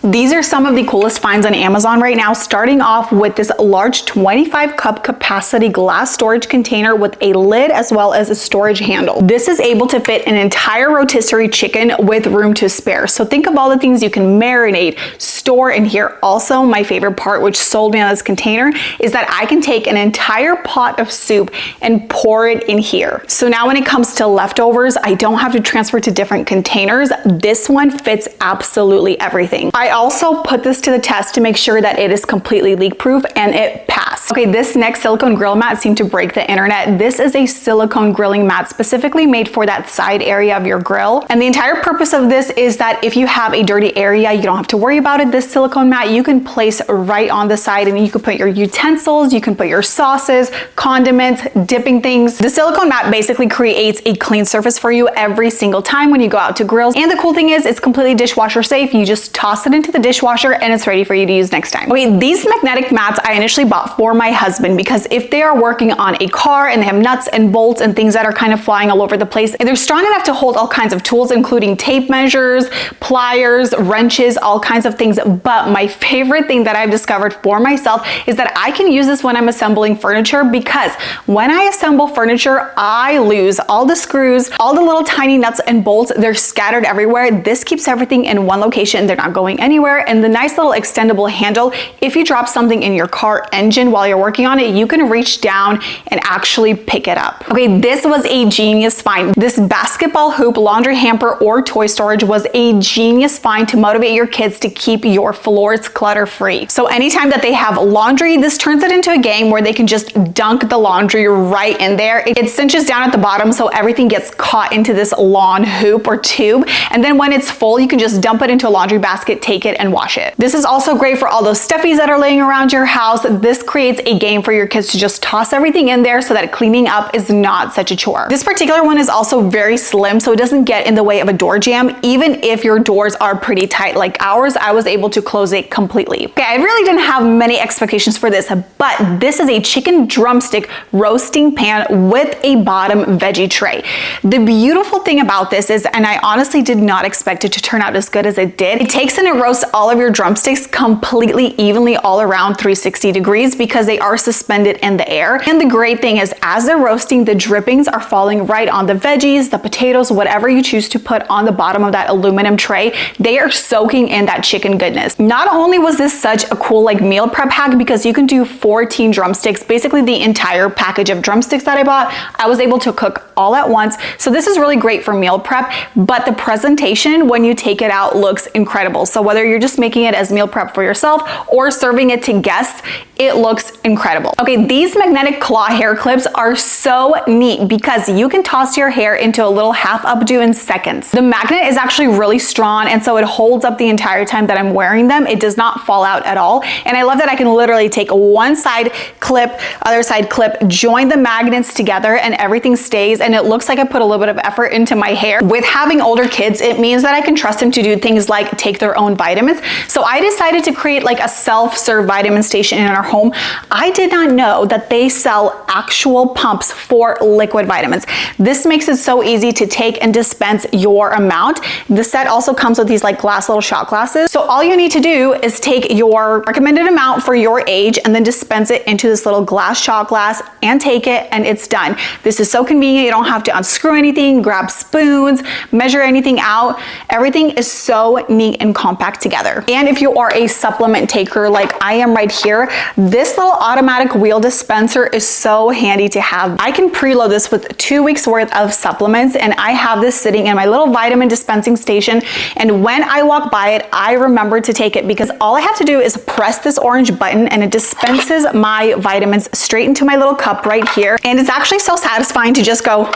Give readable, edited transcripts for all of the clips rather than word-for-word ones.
These are some of the coolest finds on Amazon right now, starting off with this large 25 cup capacity glass storage container with a lid as well as a storage handle. This is able to fit an entire rotisserie chicken with room to spare. So think of all the things you can marinate, store in here. Also, my favorite part, which sold me on this container, is that I can take an entire pot of soup and pour it in here. So now when it comes to leftovers, I don't have to transfer to different containers. This one fits absolutely everything. I also put this to the test to make sure that it is completely leak proof, and it passed. Okay, this next silicone grill mat seemed to break the internet. This is a silicone grilling mat specifically made for that side area of your grill. And the entire purpose of this is that if you have a dirty area, you don't have to worry about it. This silicone mat you can place right on the side, and you can put your utensils, you can put your sauces, condiments, dipping things. The silicone mat basically creates a clean surface for you every single time when you go out to grills. And the cool thing is it's completely dishwasher safe. You just toss it into the dishwasher and it's ready for you to use next time. Okay, these magnetic mats I initially bought for my husband because if they are working on a car and they have nuts and bolts and things that are kind of flying all over the place, and they're strong enough to hold all kinds of tools, including tape measures, pliers, wrenches, all kinds of things. But my favorite thing that I've discovered for myself is that I can use this when I'm assembling furniture, because when I assemble furniture, I lose all the screws, all the little tiny nuts and bolts. They're scattered everywhere. This keeps everything in one location. They're not going anywhere. And the nice little extendable handle, if you drop something in your car engine while you're working on it, you can reach down and actually pick it up. Okay, this was a genius find. This basketball hoop, laundry hamper, or toy storage was a genius find to motivate your kids to keep your floors clutter-free. So anytime that they have laundry, this turns it into a game where they can just dunk the laundry right in there. It cinches down at the bottom so everything gets caught into this lawn hoop or tube. And then when it's full, you can just dump it into a laundry basket, take it, and wash it. This is also great for all those stuffies that are laying around your house. This creates a game for your kids to just toss everything in there so that cleaning up is not such a chore. This particular one is also very slim, so it doesn't get in the way of a door jamb. Even if your doors are pretty tight like ours, I was able to close it completely. Okay, I really didn't have many expectations for this, but this is a chicken drumstick roasting pan with a bottom veggie tray. The beautiful thing about this is, and I honestly did not expect it to turn out as good as it did, it takes and it roasts all of your drumsticks completely evenly all around 360 degrees because they are suspended in the air. And the great thing is, as they're roasting, the drippings are falling right on the veggies, the potatoes, whatever you choose to put on the bottom of that aluminum tray. They are soaking in that chicken goodness. Not only was this such a cool like meal prep hack, because you can do 14 drumsticks, basically the entire package of drumsticks that I bought, I was able to cook all at once. So this is really great for meal prep, but the presentation when you take it out looks incredible. So whether you're just making it as meal prep for yourself or serving it to guests, it looks incredible. Okay, these magnetic claw hair clips are so neat because you can toss your hair into a little half updo in seconds. The magnet is actually really strong, and so it holds up the entire time that I'm wearing them. It does not fall out at all. And I love that I can literally take one side clip, other side clip, join the magnets together, and everything stays. And it looks like I put a little bit of effort into my hair. With having older kids, it means that I can trust them to do things like take their own vitamins. So I decided to create like a self-serve vitamin station in our home. I did not know that they sell actual pumps for liquid vitamins. This makes it so easy to take and dispense your amount. The set also comes with these like glass little shot glasses. So all you need to do is take your recommended amount for your age and then dispense it into this little glass shot glass and take it, and it's done. This is so convenient. You don't have to unscrew anything, grab spoons, measure anything out. Everything is so neat and compact together. And if you are a supplement taker like I am right here, this little automatic wheel dispenser is so handy to have. I can preload this with 2 weeks worth of supplements, and I have this sitting in my little vitamin dispensing station. And when I walk by it, I remember to take it because all I have to do is press this orange button and it dispenses my vitamins straight into my little cup right here. And it's actually so satisfying to just go,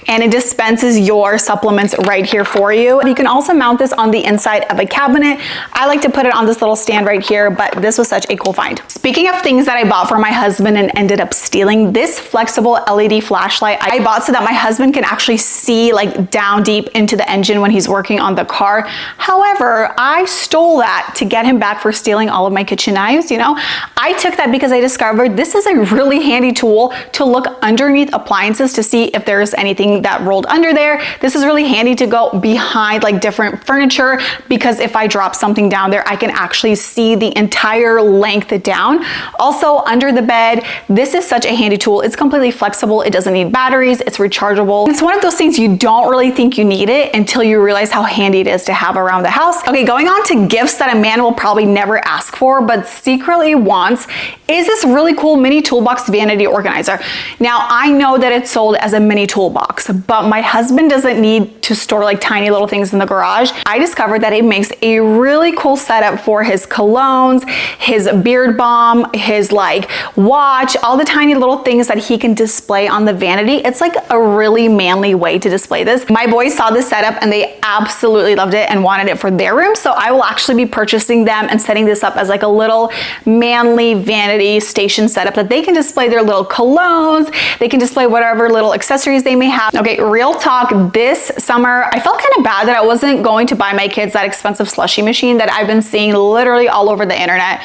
and it dispenses your supplements right here for you. You can also mount this on the inside of a cabinet. I like to put it on this little stand right here, but this was such a cool find. Speaking of things that I bought for my husband and ended up stealing, this flexible LED flashlight I bought so that my husband can actually see like down deep into the engine when he's working on the car. However, I stole that to get him back for stealing all of my kitchen knives. You know, I took that because I discovered this is a really handy tool to look underneath appliances to see if there's anything something that rolled under there. This is really handy to go behind like different furniture, because if I drop something down there, I can actually see the entire length down. Also under the bed, this is such a handy tool. It's completely flexible. It doesn't need batteries. It's rechargeable. It's one of those things you don't really think you need it until you realize how handy it is to have around the house. Okay, going on to gifts that a man will probably never ask for, but secretly wants, is this really cool mini toolbox vanity organizer. Now, I know that it's sold as a mini toolbox, but my husband doesn't need to store like tiny little things in the garage. I discovered that it makes a really cool setup for his colognes, his beard balm, his like watch, all the tiny little things that he can display on the vanity. It's like a really manly way to display this. My boys saw this setup and they absolutely loved it and wanted it for their room. So I will actually be purchasing them and setting this up as like a little manly vanity station setup that they can display their little colognes. They can display whatever little accessories they may have. Okay, real talk, this summer, I felt kind of bad that I wasn't going to buy my kids that expensive slushy machine that I've been seeing literally all over the internet.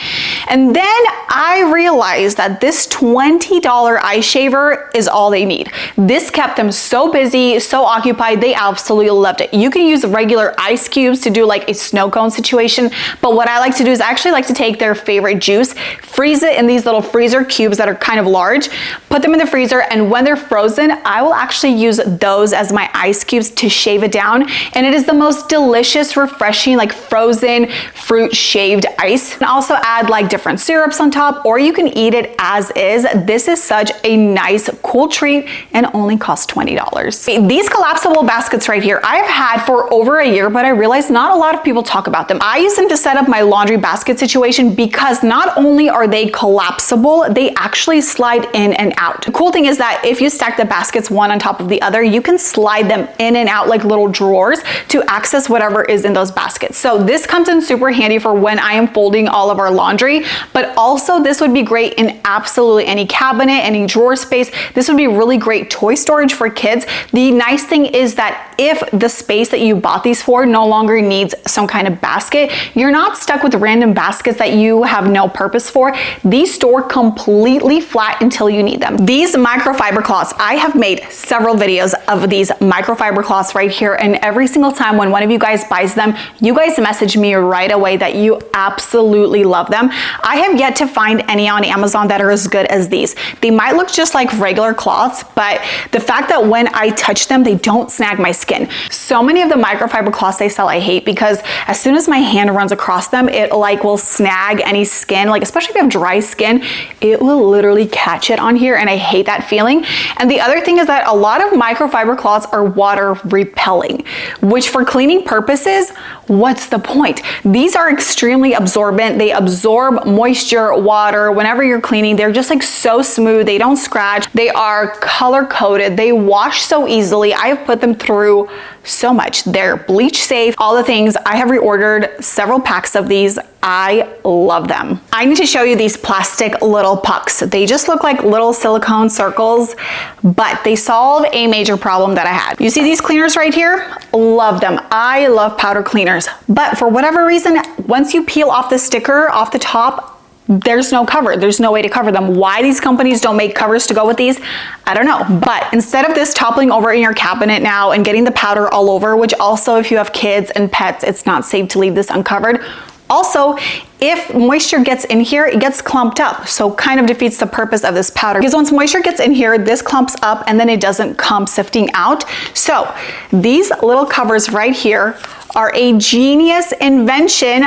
And then I realized that this $20 ice shaver is all they need. This kept them so busy, so occupied. They absolutely loved it. You can use regular ice cubes to do like a snow cone situation, but what I like to do is I actually like to take their favorite juice, freeze it in these little freezer cubes that are kind of large, put them in the freezer, and when they're frozen, I will actually use those as my ice cubes to shave it down. And it is the most delicious, refreshing, like frozen fruit shaved ice. And also add like different syrups on top, or you can eat it as is. This is such a nice, cool treat and only costs $20. These collapsible baskets right here, I've had for over a year, but I realized not a lot of people talk about them. I use them to set up my laundry basket situation because not only are they collapsible, they actually slide in and out. The cool thing is that if you stack the baskets one on top of the other, you can slide them in and out like little drawers to access whatever is in those baskets. So this comes in super handy for when I am folding all of our laundry, but also this would be great in absolutely any cabinet, any drawer space. This would be really great toy storage for kids. The nice thing is that if the space that you bought these for no longer needs some kind of basket, you're not stuck with random baskets that you have no purpose for. These store completely flat until you need them. These microfiber cloths, I have made several videos of these microfiber cloths right here, and every single time when one of you guys buys them, you guys message me right away that you absolutely love them. I have yet to find any on Amazon that are as good as these. They might look just like regular cloths, but the fact that when I touch them, they don't snag my skin. So many of the microfiber cloths they sell I hate, because as soon as my hand runs across them, it like will snag any skin, like especially if you have dry skin, it will literally catch it on here, and I hate that feeling. And the other thing is that a lot of microfiber cloths are water repelling, which for cleaning purposes, what's the point? These are extremely absorbent. They absorb moisture, water, whenever you're cleaning. They're just like so smooth. They don't scratch. They are color coded. They wash so easily. I have put them through so much. They're bleach safe, all the things. I have reordered several packs of these. I love them. I need to show you these plastic little pucks. They just look like little silicone circles, but they solve a major problem that I had. You see these cleaners right here? Love them. I love powder cleaners, but for whatever reason, once you peel off the sticker off the top, there's no cover. There's no way to cover them. Why these companies don't make covers to go with these, I don't know. But instead of this toppling over in your cabinet now and getting the powder all over, which also if you have kids and pets, it's not safe to leave this uncovered. Also, if moisture gets in here, it gets clumped up. So kind of defeats the purpose of this powder, because once moisture gets in here, this clumps up and then it doesn't come sifting out. So these little covers right here are a genius invention,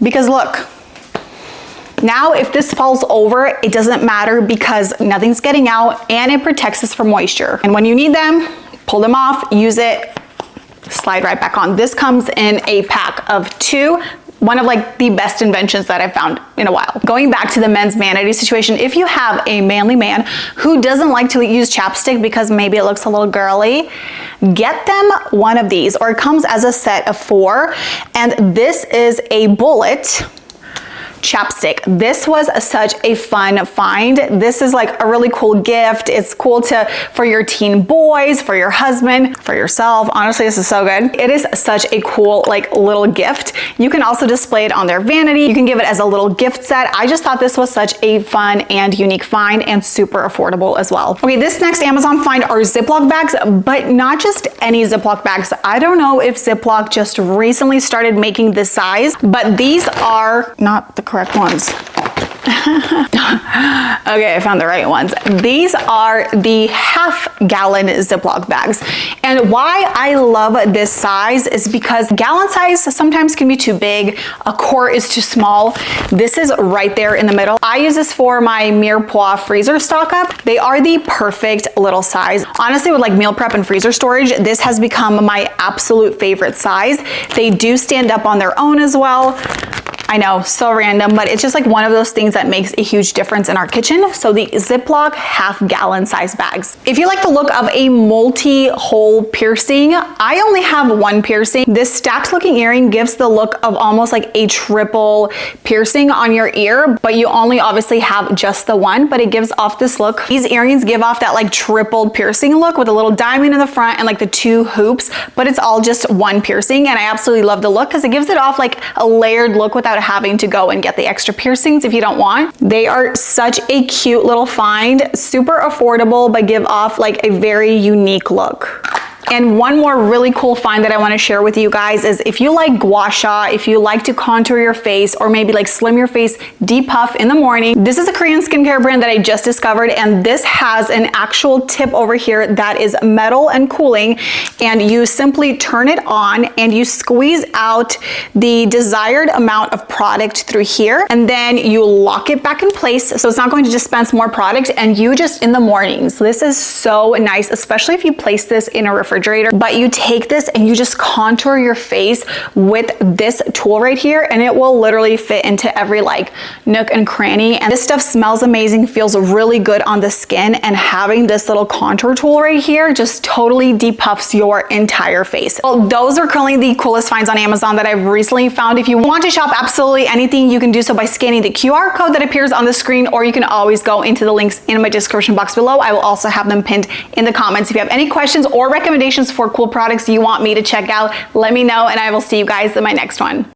because look, now if this falls over, it doesn't matter because nothing's getting out, and it protects us from moisture. And when you need them, pull them off, use it, slide right back on. This comes in a pack of 2. One of like the best inventions that I've found in a while. Going back to the men's vanity situation, if you have a manly man who doesn't like to use chapstick because maybe it looks a little girly, get them one of these, or it comes as a set of 4, and this is a bullet chapstick. this was such a fun find. This is like a really cool gift. It's cool for your teen boys, for your husband, for yourself. Honestly, this is so good. It is such a cool like little gift. You can also display it on their vanity. You can give it as a little gift set. I just thought this was such a fun and unique find and super affordable as well. Okay, this next Amazon find are Ziploc bags, but not just any Ziploc bags. I don't know if Ziploc just recently started making this size, but these are not the correct ones. Okay, I found the right ones. These are the half-gallon Ziploc bags. And why I love this size is because gallon size sometimes can be too big. A quart is too small. This is right there in the middle. I use this for my mirepoix freezer stock up. They are the perfect little size. Honestly, with like meal prep and freezer storage, this has become my absolute favorite size. They do stand up on their own as well. I know, so random, but it's just like one of those things that makes a huge difference in our kitchen. So the Ziploc half-gallon size bags. If you like the look of a multi-hole piercing, I only have one piercing. This stacked looking earring gives the look of almost like a triple piercing on your ear, but you only obviously have just the one, but it gives off this look. These earrings give off that like triple piercing look with a little diamond in the front and like the two hoops, but it's all just one piercing. And I absolutely love the look because it gives it off like a layered look without having to go and get the extra piercings if you don't want. They are such a cute little find, super affordable, but give off like a very unique look. And one more really cool find that I want to share with you guys is if you like gua sha, if you like to contour your face or maybe like slim your face, depuff in the morning, this is a Korean skincare brand that I just discovered, and this has an actual tip over here that is metal and cooling, and you simply turn it on and you squeeze out the desired amount of product through here, and then you lock it back in place so it's not going to dispense more product, and you just in the mornings. This is so nice, especially if you place this in a refrigerator. But you take this and you just contour your face with this tool right here, and it will literally fit into every like nook and cranny. And this stuff smells amazing, feels really good on the skin, and having this little contour tool right here just totally depuffs your entire face. Well, those are currently the coolest finds on Amazon that I've recently found. If you want to shop absolutely anything, you can do so by scanning the QR code that appears on the screen, or you can always go into the links in my description box below. I will also have them pinned in the comments. If you have any questions or recommendations for cool products you want me to check out, let me know, and I will see you guys in my next one.